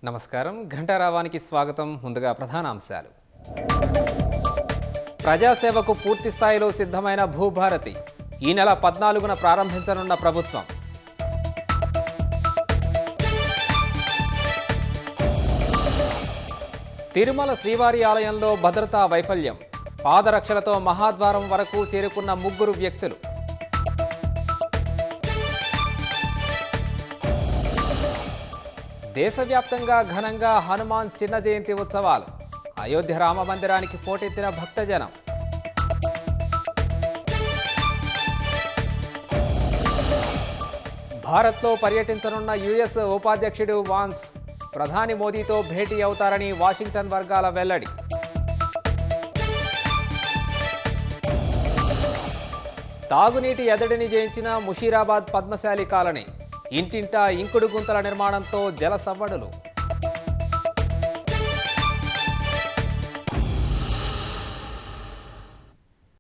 నమస్కారం. ఘంటారావానికి స్వాగతం. ముందుగా ప్రధానాంశాలు. ప్రజాసేవకు పూర్తి స్థాయిలో సిద్ధమైన భూభారతి ఈ నెల 14న ప్రారంభించనున్న ప్రభుత్వం. తిరుమల శ్రీవారి ఆలయంలో భద్రతా వైఫల్యం. పాదరక్షలతో మహాద్వారం వరకు చేరుకున్న 3 వ్యక్తులు. దేశవ్యాప్తంగా ఘనంగా హనుమాన్ చిన్న జయంతి ఉత్సవాలు. అయోధ్య రామ మందిరానికి పోటెత్తిన భక్తజనం. భారత్లో పర్యటించనున్న యుఎస్ ఉపాధ్యక్షుడు వాన్స్ ప్రధాని మోదీతో భేటీ అవుతారని వాషింగ్టన్ వర్గాల వెల్లడి. తాగునీటి ఎద్దడిని జయించిన ముషీరాబాద్ పద్మశాలి కాలనీ. ఇంటింటా ఇంకుడు గుంతల నిర్మాణంతో జల సవ్వడులు.